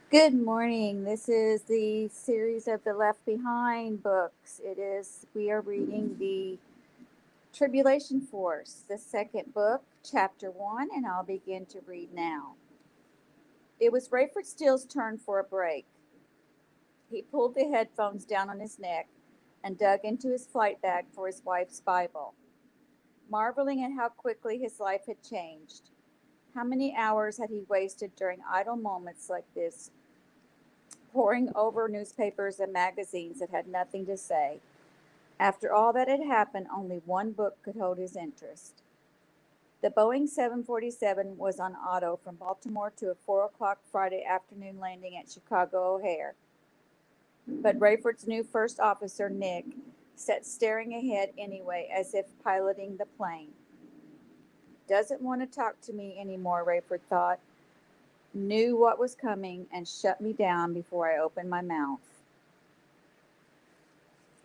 Good morning. This is the series of the Left Behind books. We are reading the Tribulation Force, the second book, chapter 1, and I'll begin to read now. It was Rayford Steele's turn for a break. He pulled the headphones down on his neck and dug into his flight bag for his wife's Bible, marveling at how quickly his life had changed. How many hours had he wasted during idle moments like this, poring over newspapers and magazines that had nothing to say? After all that had happened, only one book could hold his interest. The Boeing 747 was on auto from Baltimore to a 4 o'clock Friday afternoon landing at Chicago O'Hare. But Rayford's new first officer, Nick, sat staring ahead anyway, as if piloting the plane. Doesn't want to talk to me anymore, Rayford thought. Knew what was coming and shut me down before I opened my mouth.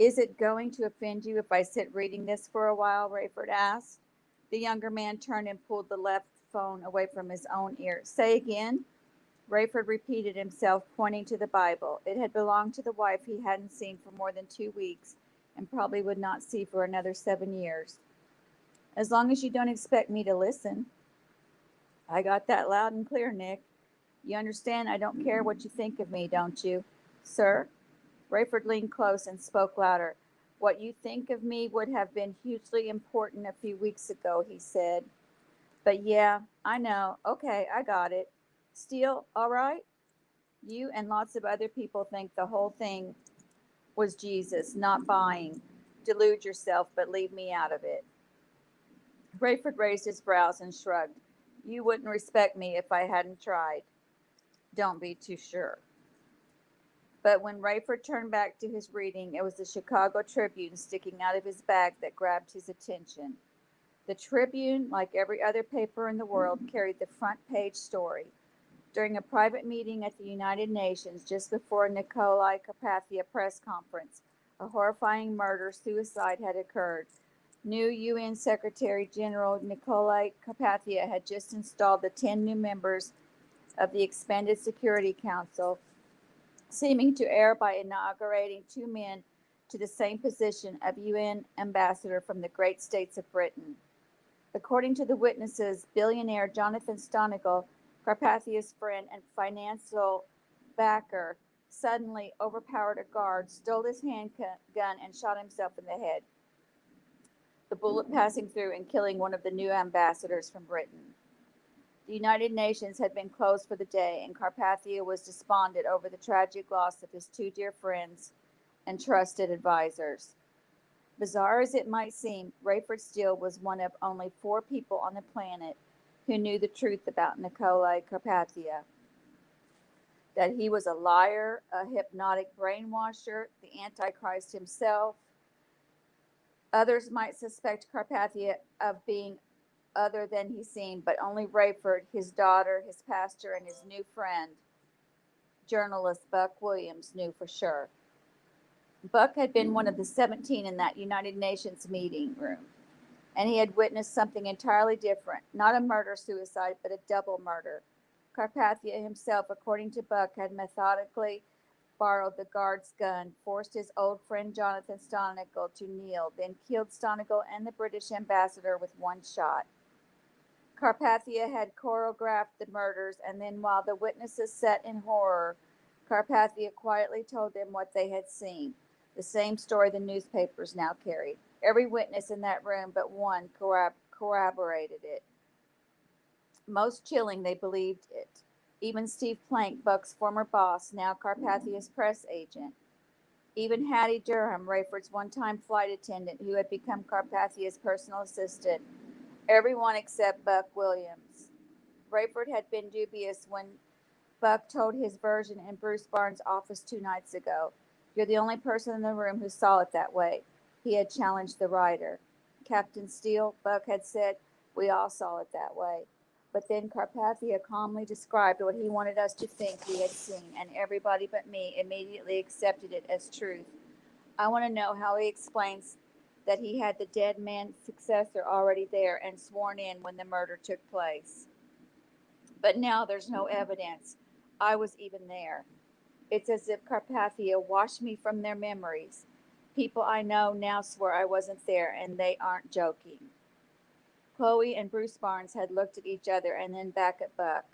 Is it going to offend you if I sit reading this for a while? Rayford asked. The younger man turned and pulled the left phone away from his own ear. Say again? Rayford repeated himself, pointing to the Bible. It had belonged to the wife he hadn't seen for more than 2 weeks and probably would not see for another 7 years. As long as you don't expect me to listen. I got that loud and clear, Nick. You understand I don't care what you think of me, don't you? Sir? Rayford leaned close and spoke louder. What you think of me would have been hugely important a few weeks ago, he said. But yeah, I know. Okay, I got it. Steele, all right? You and lots of other people think the whole thing was Jesus, not buying. Delude yourself, but leave me out of it. Rayford raised his brows and shrugged. You wouldn't respect me if I hadn't tried. Don't be too sure. But when Rayford turned back to his reading, it was the Chicago Tribune sticking out of his bag that grabbed his attention. The Tribune, like every other paper in the world, carried the front page story. During a private meeting at the United Nations just before Nicolae Carpathia press conference, a horrifying murder-suicide had occurred. New UN Secretary General Nicolae Carpathia had just installed the 10 new members of the expanded Security Council, seeming to err by inaugurating two men to the same position of UN ambassador from the great states of Britain. According to the witnesses, billionaire Jonathan Stonegal, Carpathia's friend and financial backer, suddenly overpowered a guard, stole his handgun, and shot himself in the head, the bullet passing through and killing one of the new ambassadors from Britain. The United Nations had been closed for the day, and Carpathia was despondent over the tragic loss of his two dear friends and trusted advisors. Bizarre as it might seem, Rayford Steele was one of only 4 people on the planet who knew the truth about Nicolae Carpathia. That he was a liar, a hypnotic brainwasher, the Antichrist himself. Others might suspect Carpathia of being other than he seemed, but only Rayford, his daughter, his pastor, and his new friend, journalist Buck Williams, knew for sure. Buck had been one of the 17 in that United Nations meeting room, and he had witnessed something entirely different. Not a murder-suicide, but a double murder. Carpathia himself, according to Buck, had methodically borrowed the guard's gun, forced his old friend Jonathan Stonegal to kneel, then killed Stonegal and the British ambassador with one shot. Carpathia had choreographed the murders, and then while the witnesses sat in horror, Carpathia quietly told them what they had seen, the same story the newspapers now carried. Every witness in that room but one corroborated it. Most chilling, they believed it. Even Steve Plank, Buck's former boss, now Carpathia's press agent. Even Hattie Durham, Rayford's one-time flight attendant, who had become Carpathia's personal assistant. Everyone except Buck Williams. Rayford had been dubious when Buck told his version in Bruce Barnes' office 2 nights ago. You're the only person in the room who saw it that way, he had challenged the writer. Captain Steele, Buck had said, we all saw it that way. But then Carpathia calmly described what he wanted us to think we had seen, and everybody but me immediately accepted it as truth. I want to know how he explains that he had the dead man's successor already there and sworn in when the murder took place. But now there's no evidence. I was even there. It's as if Carpathia washed me from their memories. People I know now swear I wasn't there, and they aren't joking. Chloe and Bruce Barnes had looked at each other and then back at Buck.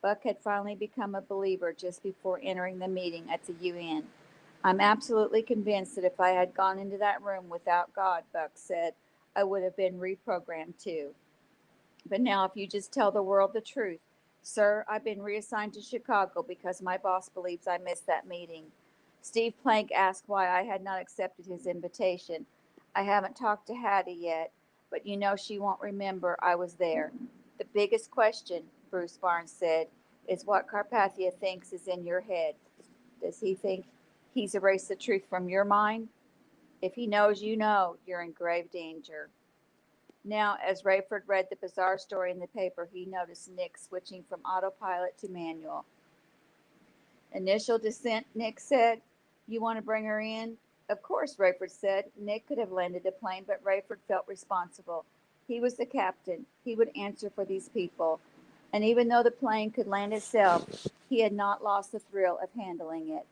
Buck had finally become a believer just before entering the meeting at the UN. I'm absolutely convinced that if I had gone into that room without God, Buck said, I would have been reprogrammed too. But now, if you just tell the world the truth, sir, I've been reassigned to Chicago because my boss believes I missed that meeting. Steve Plank asked why I had not accepted his invitation. I haven't talked to Hattie yet, but you know she won't remember I was there. The biggest question, Bruce Barnes said, is what Carpathia thinks is in your head. Does he think he's erased the truth from your mind? If he knows you know, you're in grave danger. Now, as Rayford read the bizarre story in the paper, he noticed Nick switching from autopilot to manual. Initial descent, Nick said. You want to bring her in? Of course, Rayford said. Nick could have landed the plane, but Rayford felt responsible. He was the captain. He would answer for these people. And even though the plane could land itself, he had not lost the thrill of handling it.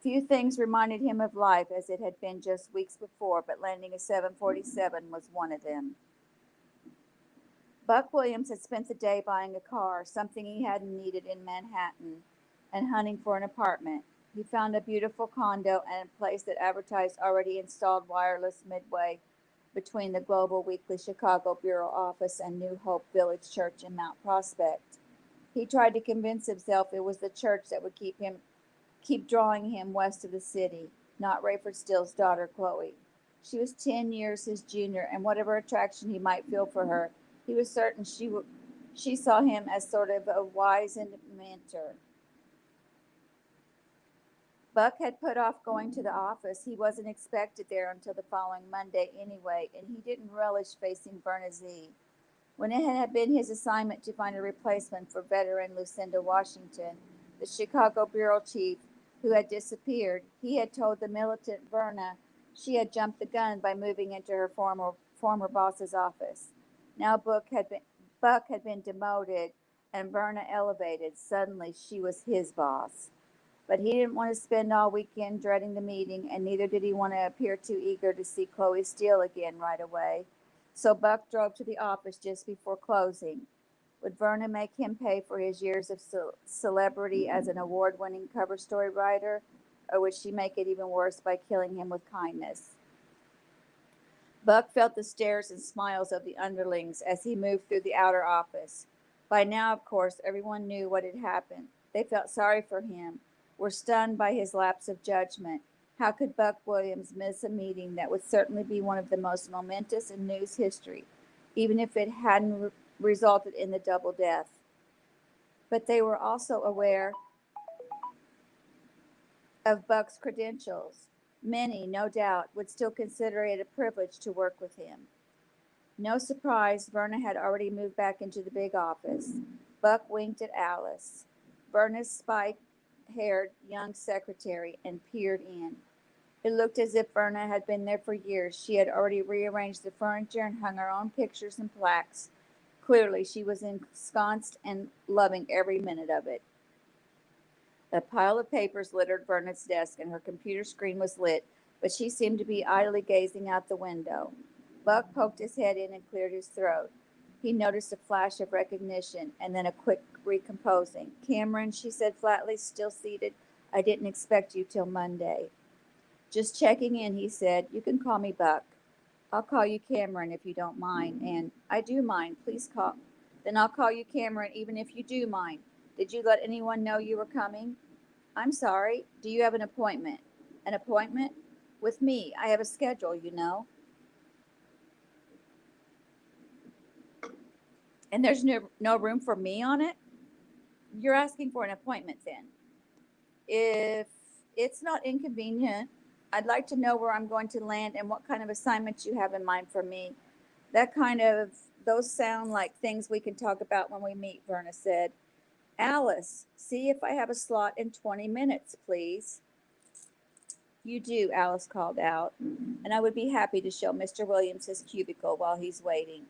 Few things reminded him of life as it had been just weeks before, but landing a 747 was one of them. Buck Williams had spent the day buying a car, something he hadn't needed in Manhattan, and hunting for an apartment. He found a beautiful condo and a place that advertised already installed wireless midway between the Global Weekly Chicago Bureau office and New Hope Village Church in Mount Prospect. He tried to convince himself it was the church that would keep drawing him west of the city, not Rayford Still's daughter, Chloe. She was 10 years his junior, and whatever attraction he might feel for her, he was certain she saw him as sort of a wizened mentor. Buck had put off going to the office. He wasn't expected there until the following Monday anyway, and he didn't relish facing Verna Z. When it had been his assignment to find a replacement for veteran Lucinda Washington, the Chicago bureau chief, who had disappeared, he had told the militant Verna she had jumped the gun by moving into her former boss's office. Now Buck had been demoted and Verna elevated. Suddenly she was his boss. But he didn't want to spend all weekend dreading the meeting, and neither did he want to appear too eager to see Chloe Steele again right away. So Buck drove to the office just before closing. Would Verna make him pay for his years of celebrity as an award-winning cover story writer, or would she make it even worse by killing him with kindness? Buck felt the stares and smiles of the underlings as he moved through the outer office. By now, of course, everyone knew what had happened. They felt sorry for him, were stunned by his lapse of judgment. How could Buck Williams miss a meeting that would certainly be one of the most momentous in news history, even if it hadn't resulted in the double death? But they were also aware of Buck's credentials. Many, no doubt, would still consider it a privilege to work with him. No surprise, Verna had already moved back into the big office. Buck winked at Alice, Verna's spike-haired young secretary, and peered in. It looked as if Verna had been there for years. She had already rearranged the furniture and hung her own pictures and plaques. Clearly, she was ensconced and loving every minute of it. A pile of papers littered Verna's desk, and her computer screen was lit, but she seemed to be idly gazing out the window. Buck poked his head in and cleared his throat. He noticed a flash of recognition and then a quick recomposing. Cameron, she said flatly, still seated. I didn't expect you till Monday. Just checking in, he said. You can call me Buck. I'll call you Cameron if you don't mind. And I do mind. Please call. Then I'll call you Cameron even if you do mind. Did you let anyone know you were coming? I'm sorry. Do you have an appointment? An appointment? With me. I have a schedule, you know. And there's no room for me on it? You're asking for an appointment then. If it's not inconvenient, I'd like to know where I'm going to land and what kind of assignments you have in mind for me. Those sound like things we can talk about when we meet, Verna said. Alice, see if I have a slot in 20 minutes, please. You do, Alice called out, and I would be happy to show Mr. Williams his cubicle while he's waiting.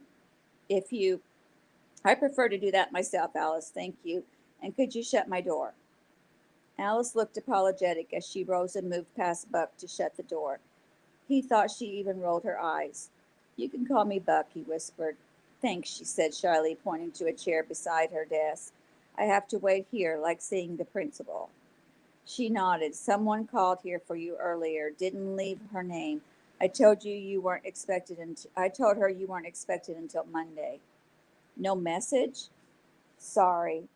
I prefer to do that myself, Alice, thank you. And could you shut my door? Alice looked apologetic as she rose and moved past Buck to shut the door. He thought she even rolled her eyes. "You can call me Buck," he whispered. "Thanks," she said shyly, pointing to a chair beside her desk. "I have to wait here, like seeing the principal." She nodded. "Someone called here for you earlier. Didn't leave her name. I told her you weren't expected until Monday." "No message?" "Sorry."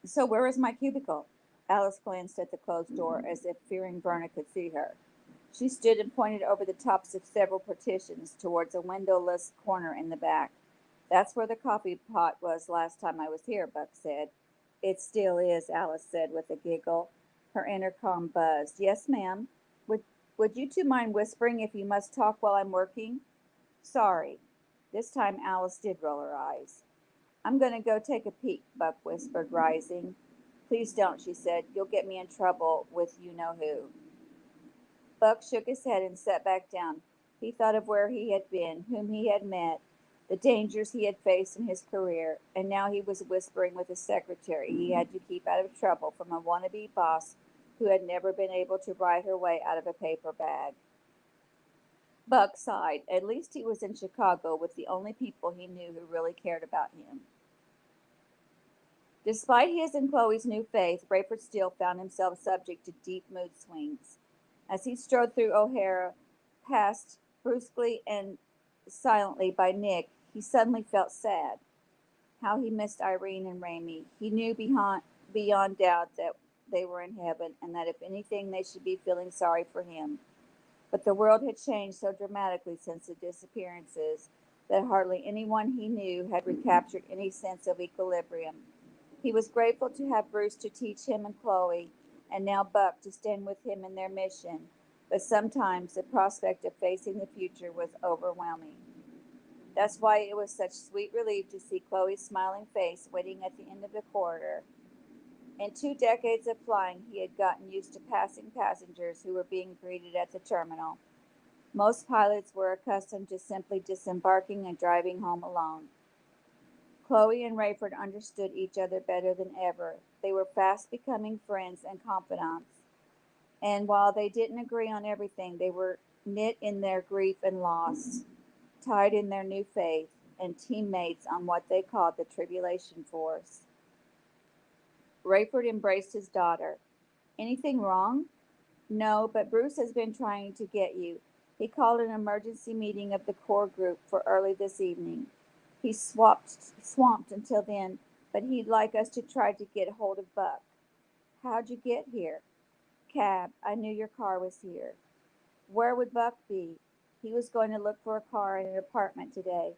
"So where is my cubicle?" Alice glanced at the closed door as if fearing Verna could see her. She stood and pointed over the tops of several partitions towards a windowless corner in the back. "That's where the coffee pot was last time I was here," Buck said. "It still is," Alice said with a giggle. Her intercom buzzed. "Yes, ma'am. Would you two mind whispering if you must talk while I'm working?" "Sorry." This time Alice did roll her eyes. "I'm going to go take a peek," Buck whispered, rising. "Please don't," she said. "You'll get me in trouble with you know who." Buck shook his head and sat back down. He thought of where he had been, whom he had met, the dangers he had faced in his career, and now he was whispering with a secretary he had to keep out of trouble from a wannabe boss who had never been able to write her way out of a paper bag. Buck sighed. At least he was in Chicago with the only people he knew who really cared about him. Despite his and Chloe's new faith, Rayford still found himself subject to deep mood swings. As he strode through O'Hara, passed brusquely and silently by Nick, he suddenly felt sad. How he missed Irene and Ramey. He knew beyond doubt that they were in heaven, and that if anything they should be feeling sorry for him. But the world had changed so dramatically since the disappearances that hardly anyone he knew had recaptured any sense of equilibrium. He was grateful to have Bruce to teach him and Chloe, and now Buck to stand with him in their mission, but sometimes the prospect of facing the future was overwhelming. That's why it was such sweet relief to see Chloe's smiling face waiting at the end of the corridor. In 2 decades of flying, he had gotten used to passing passengers who were being greeted at the terminal. Most pilots were accustomed to simply disembarking and driving home alone. Chloe and Rayford understood each other better than ever. They were fast becoming friends and confidants, and while they didn't agree on everything, they were knit in their grief and loss, tied in their new faith, and teammates on what they called the Tribulation Force. Rayford embraced his daughter. "Anything wrong?" "No, but Bruce has been trying to get you. He called an emergency meeting of the core group for early this evening. He's swamped until then, but he'd like us to try to get hold of Buck." "How'd you get here?" "Cab. I knew your car was here." "Where would Buck be?" "He was going to look for a car in an apartment today."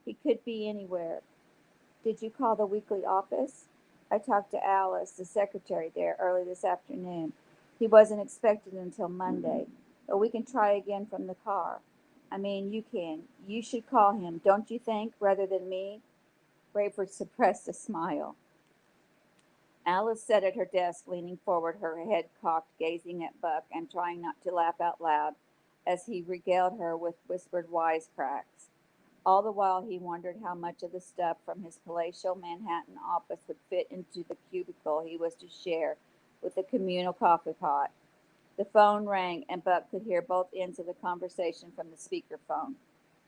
"He could be anywhere." "Did you call the weekly office?" "I talked to Alice, the secretary there, early this afternoon. He wasn't expected until Monday, but we can try again from the car. I mean, you can. You should call him, don't you think, rather than me?" Rayford suppressed a smile. Alice sat at her desk, leaning forward, her head cocked, gazing at Buck and trying not to laugh out loud as he regaled her with whispered wisecracks. All the while he wondered how much of the stuff from his palatial Manhattan office would fit into the cubicle he was to share with the communal coffee pot. The phone rang, and Buck could hear both ends of the conversation from the speakerphone.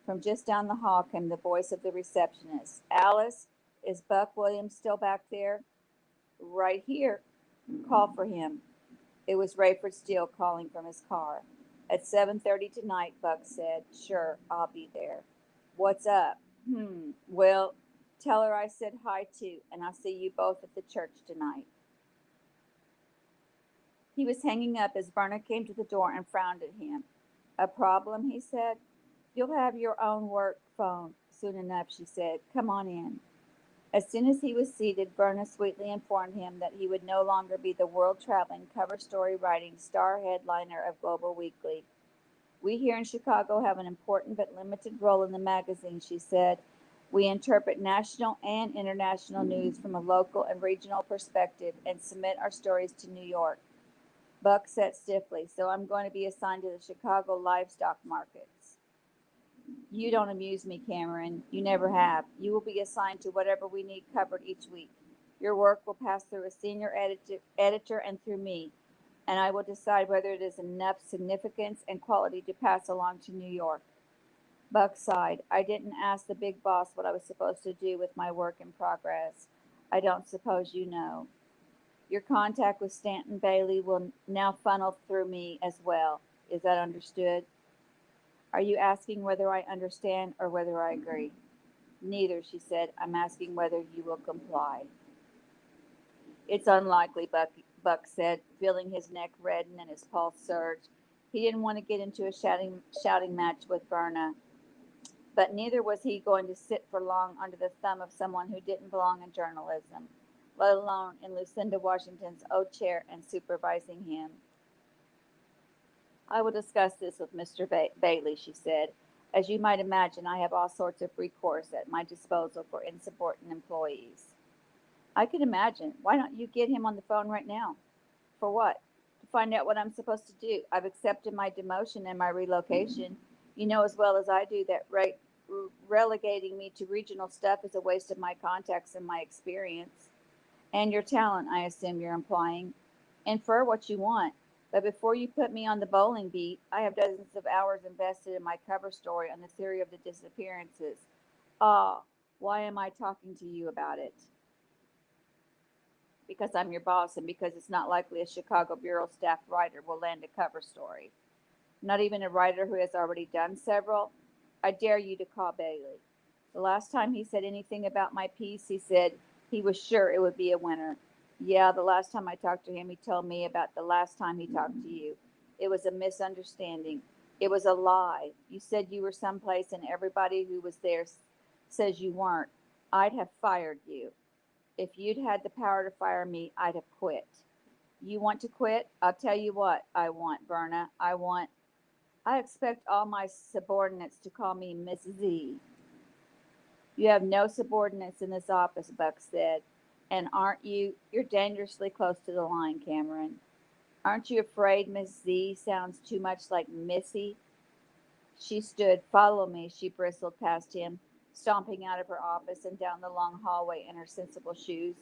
From just down the hall came the voice of the receptionist. "Alice, is Buck Williams still back there?" "Right here." "Call for him." It was Rayford Steele calling from his car. "At 7:30 tonight," Buck said. "Sure, I'll be there." "What's up?" Well, tell her I said hi too, and I'll see you both at the church tonight." He was hanging up as Verna came to the door and frowned at him. "A problem?" he said. "You'll have your own work phone soon enough," she said. "Come on in." As soon as he was seated, Verna sweetly informed him that he would no longer be the world-traveling, cover-story writing star headliner of Global Weekly. "We here in Chicago have an important but limited role in the magazine," she said. "We interpret national and international news from a local and regional perspective and submit our stories to New York." Buck sat stiffly. "So I'm going to be assigned to the Chicago livestock markets." "You don't amuse me, Cameron. You never have. You will be assigned to whatever we need covered each week." Your work will pass through a senior editor and through me, and I will decide whether it is enough significance and quality to pass along to New York. Buck sighed. I didn't ask the big boss what I was supposed to do with my work in progress. I don't suppose you know. Your contact with Stanton Bailey will now funnel through me as well. Is that understood? Are you asking whether I understand or whether I agree? Neither, she said. I'm asking whether you will comply. It's unlikely, Buck said, feeling his neck redden and his pulse surge. He didn't want to get into a shouting match with Verna, but neither was he going to sit for long under the thumb of someone who didn't belong in journalism, let alone in Lucinda Washington's old chair and supervising him. I will discuss this with Mr. Bailey, she said. As you might imagine, I have all sorts of recourse at my disposal for insubordinate employees. I can imagine. Why don't you get him on the phone right now? For what? To find out what I'm supposed to do. I've accepted my demotion and my relocation. You know as well as I do that relegating me to regional stuff is a waste of my contacts and my experience. And your talent, I assume you're implying. Infer what you want. But before you put me on the bowling beat, I have dozens of hours invested in my cover story on the theory of the disappearances. Ah, why am I talking to you about it? Because I'm your boss and because it's not likely a Chicago Bureau staff writer will land a cover story. Not even a writer who has already done several. I dare you to call Bailey. The last time he said anything about my piece, he said he was sure it would be a winner. Yeah, the last time I talked to him, he told me about the last time he talked to you. It was a misunderstanding. It was a lie. You said you were someplace and everybody who was there says you weren't. I'd have fired you. If you'd had the power to fire me, I'd have quit. You want to quit? I'll tell you what I want, Verna. I expect all my subordinates to call me Miss Z. You have no subordinates in this office, Buck said. And aren't you? You're dangerously close to the line, Cameron. Aren't you afraid Miss Z sounds too much like Missy? She stood. Follow me, she bristled past him, stomping out of her office and down the long hallway in her sensible shoes.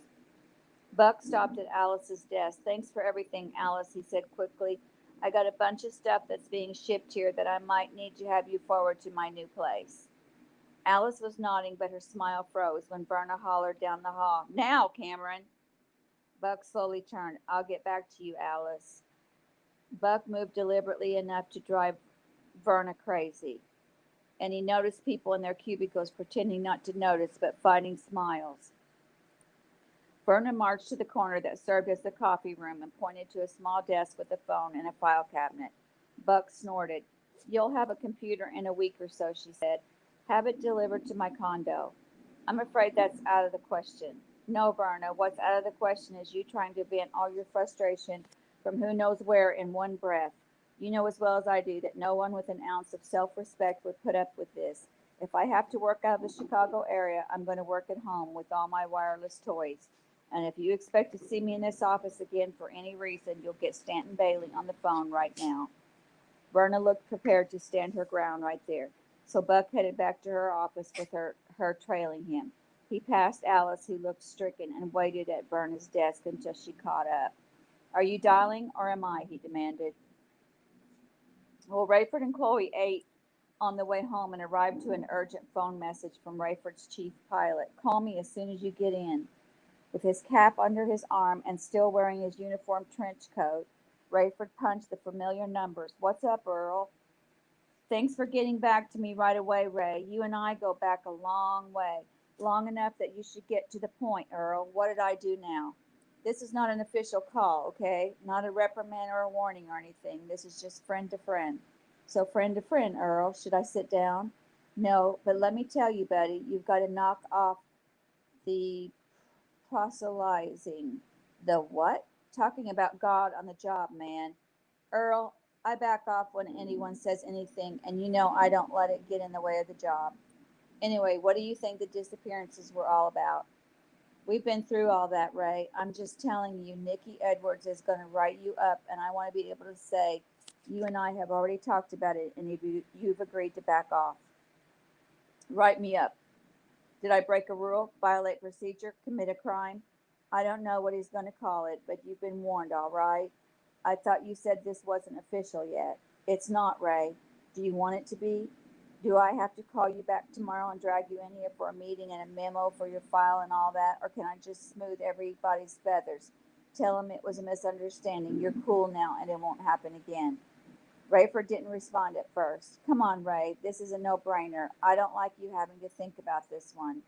Buck stopped at Alice's desk. Thanks for everything, Alice, he said quickly. I got a bunch of stuff that's being shipped here that I might need to have you forward to my new place. Alice was nodding, but her smile froze when Verna hollered down the hall. Now, Cameron! Buck slowly turned. I'll get back to you, Alice. Buck moved deliberately enough to drive Verna crazy, and he noticed people in their cubicles pretending not to notice but fighting smiles. Verna marched to the corner that served as the coffee room and pointed to a small desk with a phone and a file cabinet. Buck snorted. You'll have a computer in a week or so, she said. Have it delivered to my condo. I'm afraid that's out of the question. No, Verna, what's out of the question is you trying to vent all your frustration from who knows where in one breath. You know as well as I do that no one with an ounce of self-respect would put up with this. If I have to work out of the Chicago area, I'm going to work at home with all my wireless toys. And if you expect to see me in this office again for any reason, you'll get Stanton Bailey on the phone right now. Verna looked prepared to stand her ground right there. So Buck headed back to her office with her trailing him. He passed Alice, who looked stricken, and waited at Verna's desk until she caught up. Are you dialing or am I? He demanded. Well, Rayford and Chloe ate on the way home and arrived to an urgent phone message from Rayford's chief pilot. Call me as soon as you get in. With his cap under his arm and still wearing his uniform trench coat, Rayford punched the familiar numbers. What's up, Earl? Thanks for getting back to me right away, Ray. You and I go back a long way. Long enough that you should get to the point, Earl. What did I do now? This is not an official call, okay? Not a reprimand or a warning or anything. This is just friend to friend. So friend to friend, Earl. Should I sit down? No, but let me tell you, buddy, you've got to knock off the proselytizing. The what? Talking about God on the job, man. Earl, I back off when anyone says anything, and you know I don't let it get in the way of the job. Anyway, what do you think the disappearances were all about? We've been through all that, Ray. I'm just telling you, Nikki Edwards is going to write you up, and I want to be able to say, you and I have already talked about it, and you've agreed to back off. Write me up. Did I break a rule, violate procedure, commit a crime? I don't know what he's going to call it, but you've been warned, all right? I thought you said this wasn't official yet. It's not, Ray. Do you want it to be? Do I have to call you back tomorrow and drag you in here for a meeting and a memo for your file and all that? Or can I just smooth everybody's feathers? Tell him it was a misunderstanding. You're cool now and it won't happen again. Rayford didn't respond at first. Come on, Ray. This is a no-brainer. I don't like you having to think about this one.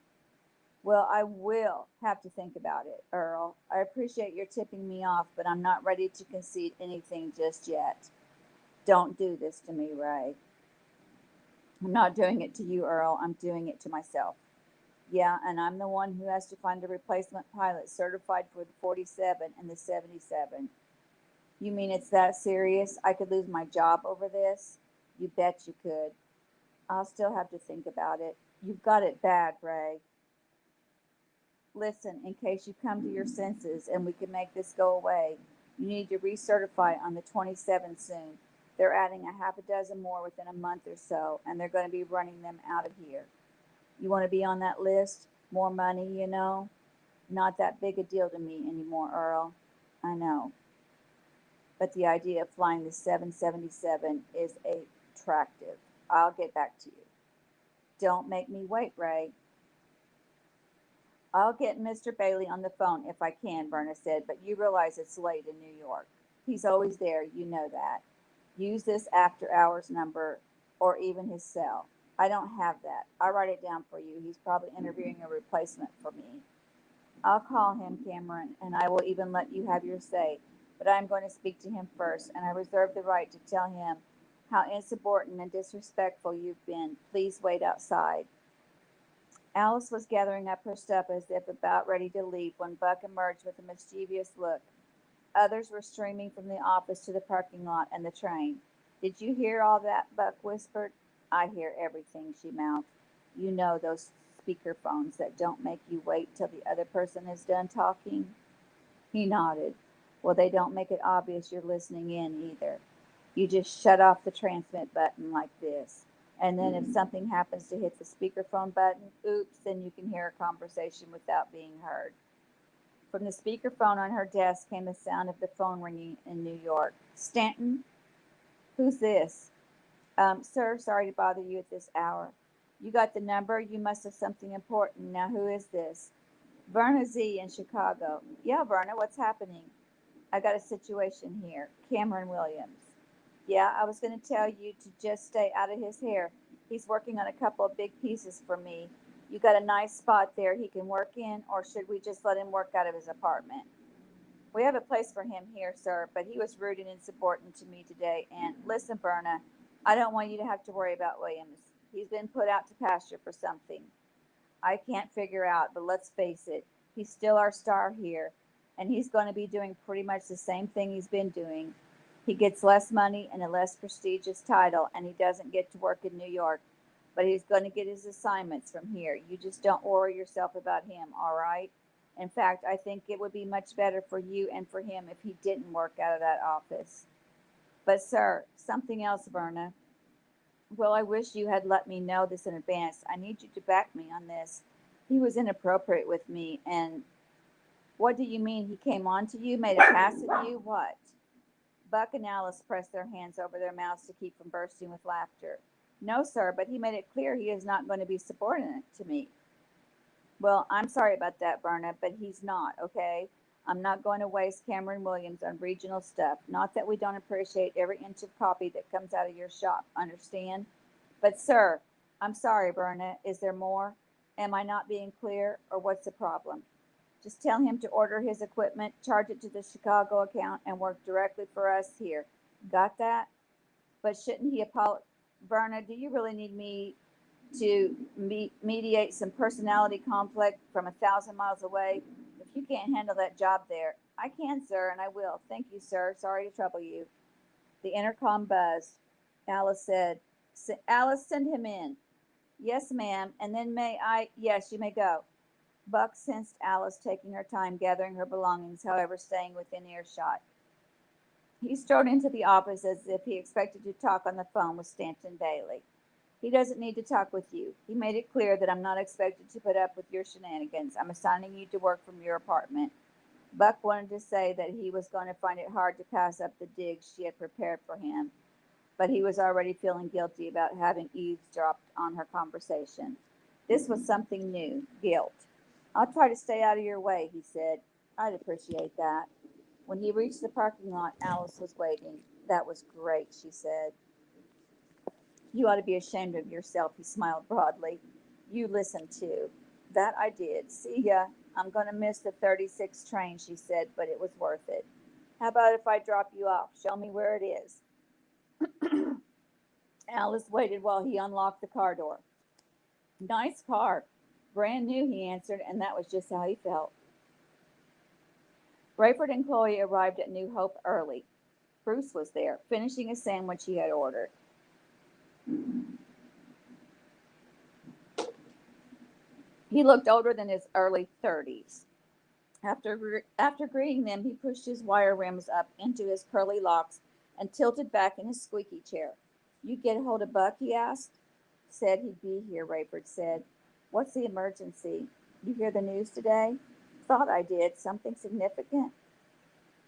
Well, I will have to think about it, Earl. I appreciate your tipping me off, but I'm not ready to concede anything just yet. Don't do this to me, Ray. I'm not doing it to you, Earl. I'm doing it to myself. Yeah, and I'm the one who has to find a replacement pilot certified for the 47 and the 77. You mean it's that serious? I could lose my job over this? You bet you could. I'll still have to think about it. You've got it bad, Ray. Listen, in case you come to your senses and we can make this go away, you need to recertify on the 27 soon. They're adding a half a dozen more within a month or so, and they're going to be running them out of here. You want to be on that list? More money, you know? Not that big a deal to me anymore, Earl. I know. But the idea of flying the 777 is attractive. I'll get back to you. Don't make me wait, Ray. I'll get Mr. Bailey on the phone if I can, Verna said, but you realize it's late in New York. He's always there, you know that. Use this after hours number or even his cell. I don't have that. I'll write it down for you. He's probably interviewing a replacement for me. I'll call him, Cameron, and I will even let you have your say, but I'm going to speak to him first, and I reserve the right to tell him how insubordinate and disrespectful you've been. Please wait outside. Alice was gathering up her stuff as if about ready to leave when Buck emerged with a mischievous look. Others were streaming from the office to the parking lot and the train. Did you hear all that? Buck whispered. I hear everything, she mouthed. You know those speakerphones that don't make you wait till the other person is done talking? He nodded. Well, they don't make it obvious you're listening in either. You just shut off the transmit button like this. And then if something happens to hit the speakerphone button, oops, then you can hear a conversation without being heard. From the speakerphone on her desk came the sound of the phone ringing in New York. Stanton? Who's this? Sir, sorry to bother you at this hour. You got the number? You must have something important. Now, who is this? Verna Z in Chicago. Yeah, Verna, what's happening? I got a situation here. Cameron Williams. Yeah, I was going to tell you to just stay out of his hair. He's working on a couple of big pieces for me. You got a nice spot there he can work in, or should we just let him work out of his apartment? We have a place for him here, sir, but he was rude and insubordinate to me today. And listen, Berna, I don't want you to have to worry about Williams. He's been put out to pasture for something I can't figure out, but let's face it, he's still our star here, and he's going to be doing pretty much the same thing he's been doing. He gets less money and a less prestigious title, and he doesn't get to work in New York, but he's going to get his assignments from here. You just don't worry yourself about him, all right? In fact, I think it would be much better for you and for him if he didn't work out of that office. But, sir, something else, Verna. Well, I wish you had let me know this in advance. I need you to back me on this. He was inappropriate with me, and what do you mean he came on to you, made a pass at you? What? Buck and Alice pressed their hands over their mouths to keep from bursting with laughter. No, sir, but he made it clear he is not going to be subordinate to me. Well, I'm sorry about that, Verna, but he's not, okay? I'm not going to waste Cameron Williams on regional stuff. Not that we don't appreciate every inch of copy that comes out of your shop, understand? But, sir, I'm sorry, Verna. Is there more? Am I not being clear, or what's the problem? Just tell him to order his equipment, charge it to the Chicago account, and work directly for us here. Got that? But shouldn't he apologize? Verna, do you really need me to mediate some personality conflict from 1,000 miles away? If you can't handle that job there, I can, sir, and I will. Thank you, sir. Sorry to trouble you. The intercom buzzed. Alice said, Alice, send him in. Yes, ma'am. And then may I? Yes, you may go. Buck sensed Alice taking her time gathering her belongings, however, staying within earshot. He strode into the office as if he expected to talk on the phone with Stanton Bailey. He doesn't need to talk with you. He made it clear that I'm not expected to put up with your shenanigans. I'm assigning you to work from your apartment. Buck wanted to say that he was going to find it hard to pass up the digs she had prepared for him, but he was already feeling guilty about having eavesdropped on her conversation. This was something new, guilt. I'll try to stay out of your way, he said. I'd appreciate that. When he reached the parking lot, Alice was waiting. That was great, she said. You ought to be ashamed of yourself, he smiled broadly. You listened too. That I did. See ya. I'm going to miss the 36 train, she said, but it was worth it. How about if I drop you off? Show me where it is. Alice waited while he unlocked the car door. Nice car. Brand new, he answered, and that was just how he felt. Rayford and Chloe arrived at New Hope early. Bruce was there, finishing a sandwich he had ordered. He looked older than his early 30s. After greeting them, he pushed his wire rims up into his curly locks and tilted back in his squeaky chair. You get hold of Buck, he asked. Said he'd be here, Rayford said. What's the emergency? You hear the news today? Thought I did. Something significant?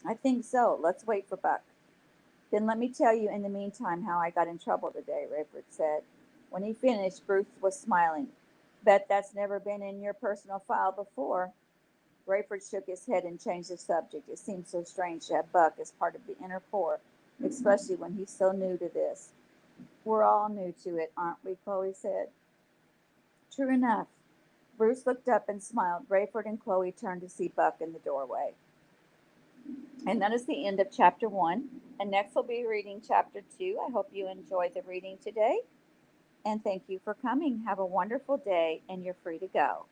I think so. Let's wait for Buck. Then let me tell you in the meantime how I got in trouble today, Rayford said. When he finished, Bruce was smiling. Bet that's never been in your personal file before. Rayford shook his head and changed the subject. It seemed so strange to have Buck as part of the inner core, especially when he's so new to this. We're all new to it, aren't we? Chloe said. True enough. Bruce looked up and smiled. Rayford and Chloe turned to see Buck in the doorway. And that is the end of chapter 1. And next we'll be reading chapter 2. I hope you enjoyed the reading today. And thank you for coming. Have a wonderful day, and you're free to go.